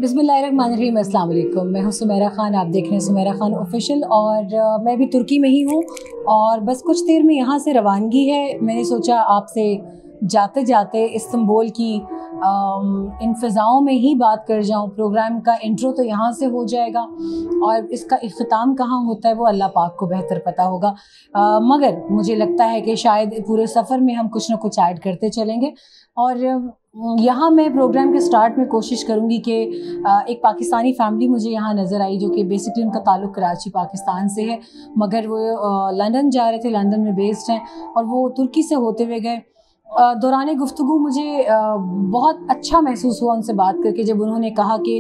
बिस्मिल्लाहिर्रहमानिर्रहीम, अस्सलाम वालेकुम। मैं हूँ सुमेरा खान, आप देख रहे हैं सुमेरा खान ऑफिशियल। और मैं भी तुर्की में ही हूँ और बस कुछ देर में यहाँ से रवानगी है। मैंने सोचा आपसे जाते जाते इस्तांबुल की इन फ़िज़ाओं में ही बात कर जाऊँ। प्रोग्राम का इंट्रो तो यहाँ से हो जाएगा और इसका इख्तिताम कहाँ होता है वो अल्लाह पाक को बेहतर पता होगा। मगर मुझे लगता है कि शायद पूरे सफ़र में हम कुछ ना कुछ ऐड करते चलेंगे। और यहाँ मैं प्रोग्राम के स्टार्ट में कोशिश करूँगी कि एक पाकिस्तानी फ़ैमिली मुझे यहाँ नज़र आई, जो कि बेसिकली उनका ताल्लुक़ कराची पाकिस्तान से है, मगर वो लंदन जा रहे थे, लंदन में बेस्ड हैं और वो तुर्की से होते हुए गए। दौरान गुफ्तगू मुझे बहुत अच्छा महसूस हुआ उनसे बात करके, जब उन्होंने कहा कि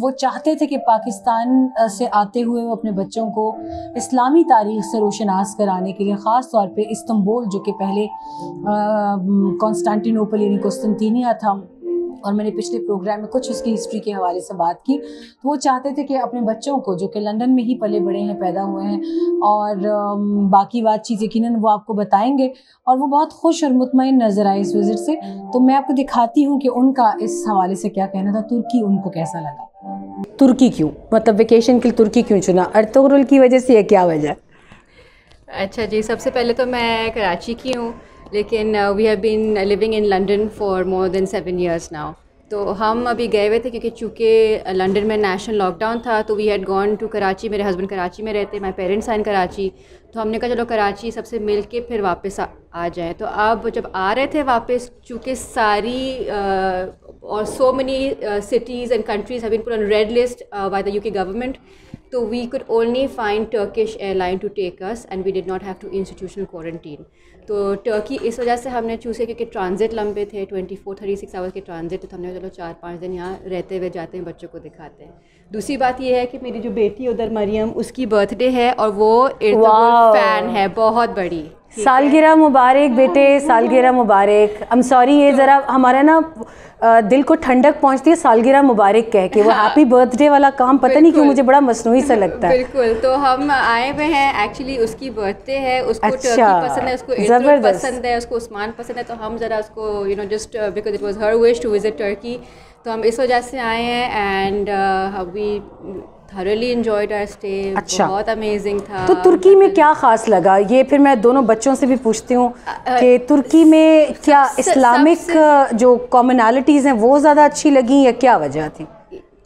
वो चाहते थे कि पाकिस्तान से आते हुए वो अपने बच्चों को इस्लामी तारीख़ से रोशनास कराने के लिए ख़ास तौर पे इस्तांबुल, जो कि पहले कॉन्स्टेंटिनोपल यानी कुस्तुंतीनिया था, और मैंने पिछले प्रोग्राम में कुछ उसकी हिस्ट्री के हवाले से बात की, तो वो चाहते थे कि अपने बच्चों को, जो कि लंदन में ही पले बड़े हैं, पैदा हुए हैं, और बाकी बातचीत यकीनन वो आपको बताएंगे, और वो बहुत खुश और मुतमईन नज़र आए इस विज़िट से। तो मैं आपको दिखाती हूँ कि उनका इस हवाले से क्या कहना था, तुर्की उनको कैसा लगा। तुर्की क्यों, मतलब वेकेशन के लिए तुर्की क्यों चुना? अर्तुगरुल की वजह से, क्या वजह? अच्छा जी, सबसे पहले तो मैं कराची की हूँ, लेकिन we have been living in London for more than 7 years now. तो हम अभी गए हुए थे क्योंकि चूँकि लंदन में नेशनल लॉकडाउन था, तो we had gone to Karachi. मेरे हस्बैंड कराची में रहते, my parents are in Karachi, तो हमने कहा चलो कराची सबसे मिल के फिर वापस आ जाएँ। तो अब जब आ रहे थे वापस, चूँकि सारी और सो money cities and countries have been put on red list by the UK government, so we could only find Turkish airline to take us and we did not have to institutional quarantine. तो Turkey इस वजह से हमने choose किया क्योंकि transit लंबे थे, 24-36 hours के ट्रांजिट थे, तो हमने चलो 4-5 दिन यहाँ रहते हुए जाते हैं, बच्चों को दिखाते हैं। दूसरी बात ये है कि मेरी जो बेटी उधर मरियम, उसकी बर्थडे है और वो इर्तुगरुल फ़ैन है बहुत बड़ी। सालगिरह मुबारक बेटे, सालगिरह मुबारक। आई एम सॉरी, ये ज़रा हमारा ना दिल को ठंडक पहुंचती है सालगिरह मुबारक कह के। वो हैप्पी बर्थडे वाला काम पता नहीं क्यों मुझे बड़ा मसनूई सा लगता है। बिल्कुल, तो हम आए हुए हैं, एक्चुअली उसकी बर्थडे है, उसको टर्की पसंद है, उसको इर्तुगरुल पसंद है, उसको उस्मान पसंद है, तो हम ज़रा उसको just because it was her wish to visit Turkey, तो हम इस वजह से आए हैं। And we thoroughly enjoyed our stay। अच्छा, बहुत अमेजिंग था। तो तुर्की में क्या ख़ास लगा? ये फिर मैं दोनों बच्चों से भी पूछती हूँ कि तुर्की में क्या इस्लामिक जो कॉमनैलिटीज़ हैं वो ज़्यादा अच्छी लगी या क्या वजह थी?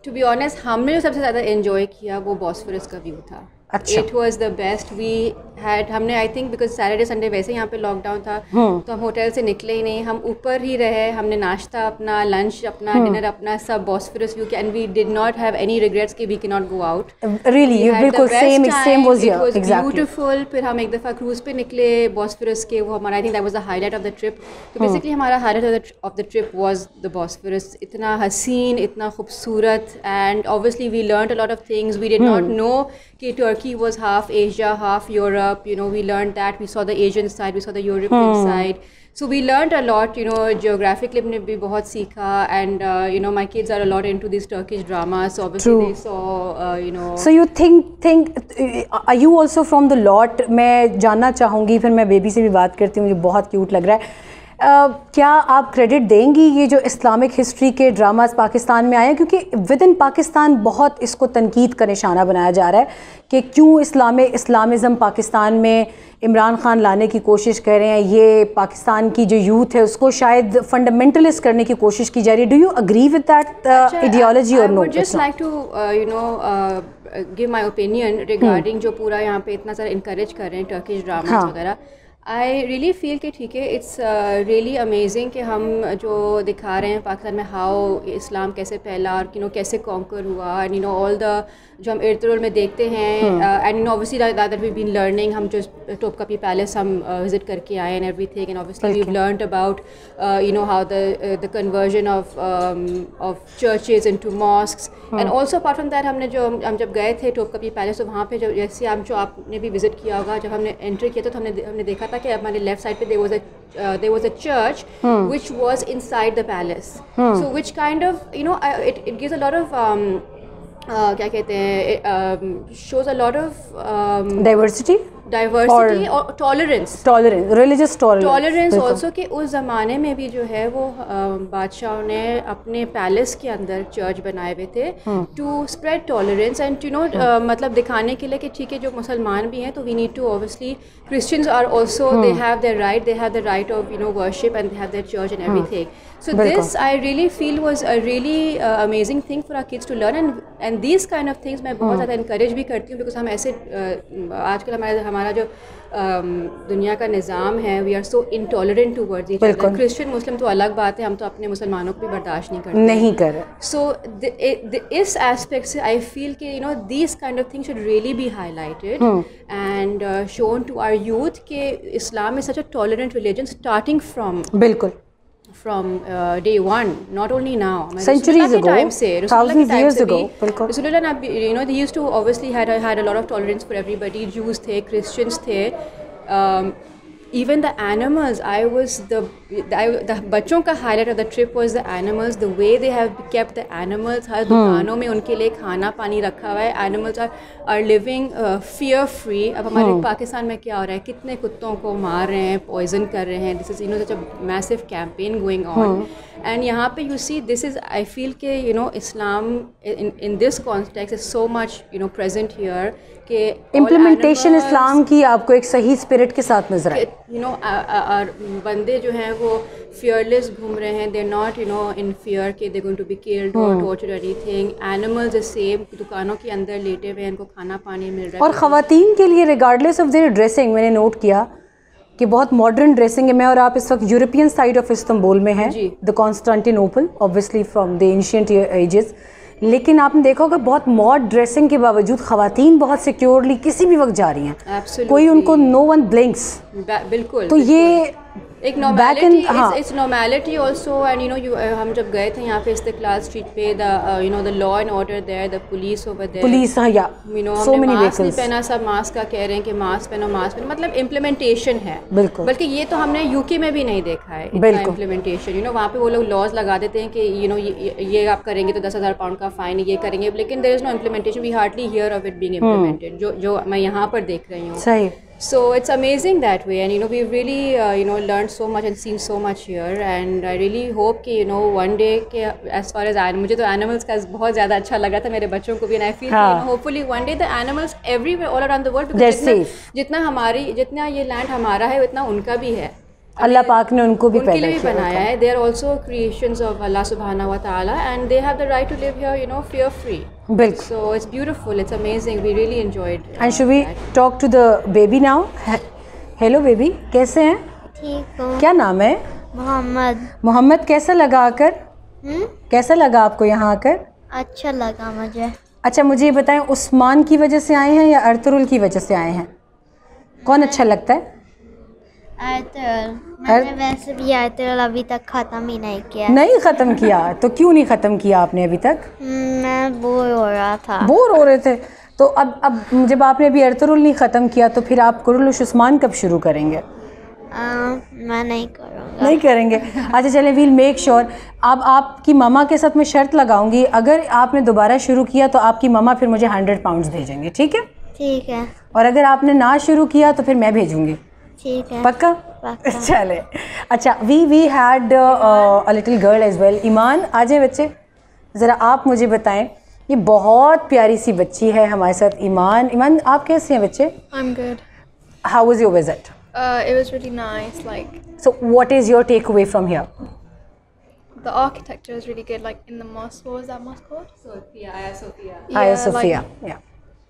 टू बी ऑनेस्ट, हमने जो सबसे ज़्यादा इन्जॉय किया वो बॉस्फोरस का व्यू था। अच्छा। It was the best we had. हमने I think because Saturday Sunday वैसे यहाँ पे लॉकडाउन था, तो हम होटल से निकले ही नहीं, हम ऊपर ही रहे। हमने नाश्ता अपना, लंच अपना, डिनर अपना, सब बॉस्फोरस व्यू किया, and we did not have any regrets कि we can not go out. Really, बिल्कुल सेम वाज ब्यूटीफुल। फिर हम एक दफ़ा क्रूज़ पे निकले बॉस्फोरस के, वो हमारा I think that was the highlight of the trip. तो बेसिकली हमारा highlight of the trip was the Bosphorus. इतना हसीन, इतना खूबसूरत, and obviously we learned a lot of things. We did not know कि Turkey was half Asia, half Europe. We learned that. We saw the Asian side, we saw the European side. So we learned a lot. Geographically हमने भी बहुत सीखा, and my kids are a lot into these Turkish dramas. So obviously they saw So you think are you also from the lot? मैं जानना चाहूँगी, फिर मैं baby से भी बात करती हूँ, मुझे बहुत क्यूट लग रहा है। क्या आप क्रेडिट देंगी ये जो इस्लामिक हिस्ट्री के ड्रामास पाकिस्तान में आए हैं, क्योंकि विद इन पाकिस्तान बहुत इसको तनकीद का निशाना बनाया जा रहा है कि क्यों इस्लामिज़म पाकिस्तान में इमरान खान लाने की कोशिश कर रहे हैं, ये पाकिस्तान की जो यूथ है उसको शायद फंडामेंटलिस्ट करने की कोशिश की जा रही है। Do you agree with that ideology और no? I would just like to give my opinion regarding जो पूरा यहाँ पे इतना सारा encourage कर रहे हैं टर्किश ड्रामा वगैरह। आई रियली फील कि ठीक है, इट्स रियली अमेजिंग कि हम जो दिखा रहे हैं पाकिस्तान में हाउ इस्लाम कैसे फैला और कैसे कॉन्कर हुआ, एंड ऑल द जो हम इर्तुगरुल में देखते हैं, and obviously that we been learning. हम जो टोपकापी पैलेस हम विजिट करके आए and everything, and obviously we learned about how the conversion of churches into mosques, and also apart from that हम जब गए थे टोपकापी पैलेस, तो वहाँ पे जैसे जो आपने भी विजिट किया होगा, जब हमने एंट्री किया तो हमने देखा था कि हमारे लेफ्ट साइड पे there was a church which was inside the palace, so which kind of it gives a lot of क्या कहते हैं, shows a lot of diversity diversity और टॉलरेंस, रिलीजियस टॉलरेंस ऑल्सो कि उस ज़माने में भी जो है वो बादशाहों ने अपने पैलेस के अंदर चर्च बनाए हुए थे to spread tolerance and you know मतलब दिखाने के लिए कि ठीक है जो मुसलमान भी हैं तो we need to obviously Christians are also they have the right of you know worship and they have their church and everything. So this I really feel was a really amazing thing for our kids to learn and these kind of things मैं बहुत ज़्यादा encourage भी करती हूँ because हम ऐसे आजकल हमारा जो दुनिया का निज़ाम है we are so intolerant towards each other. Christian Muslim तो अलग बात है, हम तो अपने मुसलमानों को भी बर्दाश्त नहीं करते. So इस aspect से I feel कि you know these kind of things should really be highlighted and shown to our youth कि Islam is such a tolerant religion starting from day one, not only now. Centuries ago, thousands of years ago. Rasulullah, you know, they used to obviously had a lot of tolerance for everybody. Jews थे, Christians थे. Even the animals, the बच्चों का highlight of the trip was the animals, the way they have kept the animals. हर दुकानों में उनके लिए खाना पानी रखा हुआ है. Animals are living fear free. अब हमारे पाकिस्तान में क्या हो रहा है, कितने कुत्तों को मार रहे हैं, poison कर रहे हैं. This is you know such a massive campaign going on. And यहाँ पे you see this is I feel कि you know Islam in this context is so much you know present here. Implementation Islam की आपको एक सही spirit के साथ नजर आए. यू नो बंदे जो हैं वो fearless घूम रहे हैं. they're not you know in fear कि they're going to be killed or tortured or anything. animals the same, दुकानों के अंदर लेटे हुए हैं, इनको खाना पानी मिल रहा है. और ख़वातीन के लिए रिगार्डलेस ऑफ देयर ड्रेसिंग मैंने नोट किया कि बहुत मॉडर्न ड्रेसिंग है. मैं और आप इस वक्त यूरोपियन साइड ऑफ इस्तांबुल में हैं, the Constantinople obviously from the ancient ages. लेकिन आपने देखा होगा बहुत मॉड ड्रेसिंग के बावजूद ख़वातीन बहुत सिक्योरली किसी भी वक्त जा रही हैं. कोई उनको नो वन ब्लिंक्स. बिल्कुल. तो ये एक normality, it's normality also. And you know हम जब गए थे यहाँ पे इस्तिक्लाल स्ट्रीट पे you know the law and order there, the police over there, police या यू नो हमने मास्क नहीं पहना, सब मास्क का कह रहे हैं कि मास्क पहनो मास्क पहनो. मतलब इम्प्लीमेंटेशन है. बिल्कुल. बल्कि ये तो हमने यूके में भी नहीं देखा है इतना इम्प्लीमेंटेशन. यू नो वहाँ पे वो लोग लॉज लगा देते हैं कि यू नो ये आप करेंगे तो 10,000 पाउंड का फाइन, ये करेंगे, लेकिन there is no implementation. We hardly hear of it being implemented जो मैं यहाँ पर देख रही हूँ. सही. So it's amazing that way, and you know we've really you know learned so much and seen so much here, and I really hope कि you know one day कि as far as मुझे तो animals का बहुत ज़्यादा अच्छा लगा था, मेरे बच्चों को भी, and I feel कि you know hopefully one day the animals everywhere all around the world, because जितना ये land हमारा है उतना उनका भी है. अल्लाह पाक ने उनको भी पैदा किया, बनाया है. They are also creations of Allah subhanahu wa ta'ala, and they have the right to live here, you know, fear free. बिल्कुल. So it's beautiful, it's amazing, we really enjoyed. And should we talk to the baby now? Hello baby, कैसे हैं? ठीक हूँ. क्या नाम है? मोहम्मद. कैसा लगा आकर? कैसा लगा आपको यहाँ आकर? अच्छा लगा मुझे. अच्छा मुझे ये बताएं, उस्मान की वजह से आए हैं या अर्तुगरुल की वजह से आए हैं? कौन अच्छा लगता है? अर्तुगरुल. मैंने वैसे भी अर्तुगरुल अभी तक ख़त्म ही नहीं किया. नहीं ख़त्म किया? तो क्यों नहीं ख़त्म किया आपने अभी तक? मैं बोर हो रहा था. बोर हो रहे थे. तो अब जब आपने अभी अर्तुगरुल नहीं ख़त्म किया तो फिर आप कुरुल उस्मान कब शुरू करेंगे? मैं नहीं करूँगा. नहीं करेंगे? अच्छा चलें, वील मेक श्योर. अब आपकी मामा के साथ मैं शर्त लगाऊंगी, अगर आपने दोबारा शुरू किया तो आपकी मामा फिर मुझे 100 पाउंड्स भेजेंगे. ठीक है? ठीक है. और अगर आपने ना शुरू किया तो फिर मैं भेजूंगी. ठीक है. पक्का? चले. अच्छा, we had a little girl as well. Iman, आ जाए बच्चे, ज़रा आप मुझे बताएं. ये बहुत प्यारी सी बच्ची है हमारे साथ, ईमान. ईमान, आप कैसे हैं बच्चे? I'm good. How was your visit? It was really nice. Like, so what is your takeaway from here? the architecture is really good. Like in the mosque, what was that mosque called? Sophia, Hagia Sophia. Hagia Sophia, like, yeah.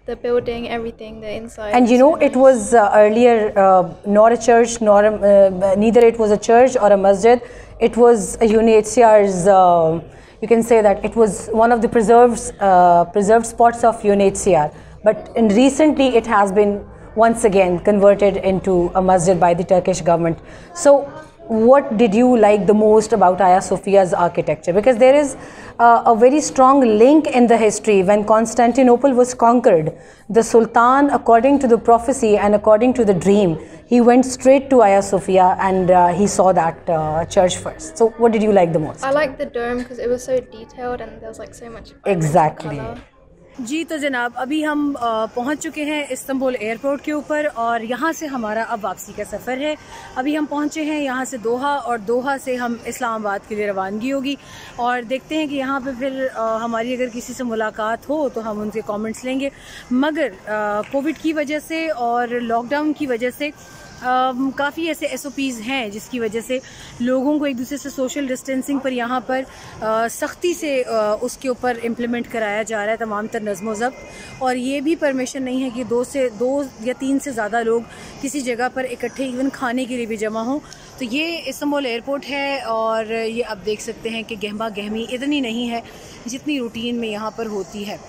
The building, everything, the inside. And you know, it was earlier not a church, nor neither it was a church or a masjid. It was a UNHCR's. You can say that it was one of the preserved spots of UNHCR. But recently, it has been once again converted into a masjid by the Turkish government. So, what did you like the most about Hagia Sophia's architecture? Because there is a very strong link in the history. When Constantinople was conquered, the Sultan, according to the prophecy and according to the dream, he went straight to Hagia Sophia and he saw that church first. So what did you like the most? I liked the dome because it was so detailed and there was like so much. Exactly. Color. जी तो जनाब, अभी हम पहुंच चुके हैं Istanbul airport के ऊपर और यहाँ से हमारा अब वापसी का सफ़र है। अभी हम पहुंचे हैं यहाँ से दोहा और दोहा से हम इस्लामाबाद के लिए रवानगी होगी और देखते हैं कि यहाँ पे फिर हमारी अगर किसी से मुलाकात हो तो हम उनसे कमेंट्स लेंगे। मगर कोविड की वजह से और लॉकडाउन की वजह से काफ़ी ऐसे SOPs हैं जिसकी वजह से लोगों को एक दूसरे से सोशल डिस्टेंसिंग पर यहाँ पर सख्ती से उसके ऊपर इम्प्लीमेंट कराया जा रहा है तमाम तर नज़्म ज़ब्त। और ये भी परमिशन नहीं है कि 2 या 3 से ज़्यादा लोग किसी जगह पर इकट्ठे इवन खाने के लिए भी जमा हों। तो ये इस्तांबुल एयरपोर्ट है और ये आप देख सकते हैं कि गहमा गहमी इतनी नहीं है जितनी रूटीन में यहाँ पर होती है।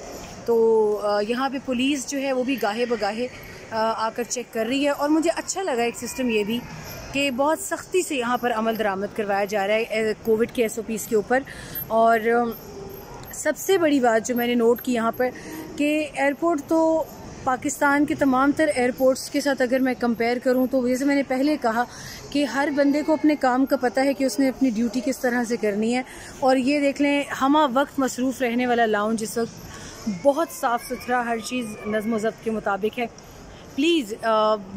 तो यहाँ पे पुलिस जो है वो भी गाहे बगाहे आकर चेक कर रही है और मुझे अच्छा लगा एक सिस्टम ये भी कि बहुत सख्ती से यहाँ पर अमल दरामद करवाया जा रहा है कोविड के SOPs के ऊपर। और सबसे बड़ी बात जो मैंने नोट की यहाँ पर कि एयरपोर्ट तो पाकिस्तान के तमाम तर एयरपोर्ट्स के साथ अगर मैं कंपेयर करूँ तो जैसे मैंने पहले कहा कि हर बंदे को अपने काम का पता है कि उसने अपनी ड्यूटी किस तरह से करनी है। और ये देख लें, हमा वक्त मसरूफ़ रहने वाला लाउंज इस वक्त बहुत साफ़ सुथरा, हर चीज़ नज़्म ज़ब्त के मुताबिक है। प्लीज़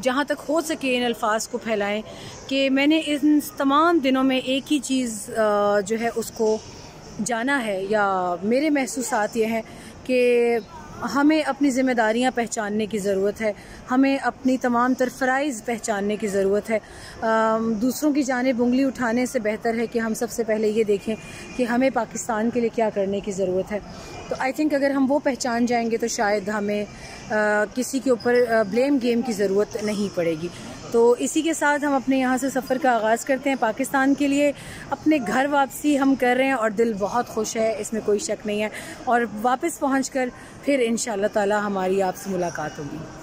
जहाँ तक हो सके इन अल्फाज को फैलाएं कि मैंने इन तमाम दिनों में एक ही चीज़ जो है उसको जाना है, या मेरे महसूसात ये हैं कि हमें अपनी ज़िम्मेदारियाँ पहचानने की ज़रूरत है, हमें अपनी तमाम तर फ़राइज़ पहचानने की ज़रूरत है। दूसरों की जानिब उंगली उठाने से बेहतर है कि हम सबसे पहले ये देखें कि हमें पाकिस्तान के लिए क्या करने की ज़रूरत है। तो आई थिंक अगर हम वो पहचान जाएंगे तो शायद हमें किसी के ऊपर ब्लेम गेम की ज़रूरत नहीं पड़ेगी। तो इसी के साथ हम अपने यहाँ से सफ़र का आगाज़ करते हैं पाकिस्तान के लिए। अपने घर वापसी हम कर रहे हैं और दिल बहुत खुश है, इसमें कोई शक नहीं है। और वापस पहुँचकर फिर इंशाअल्लाह ताला हमारी आपसे मुलाकात होगी।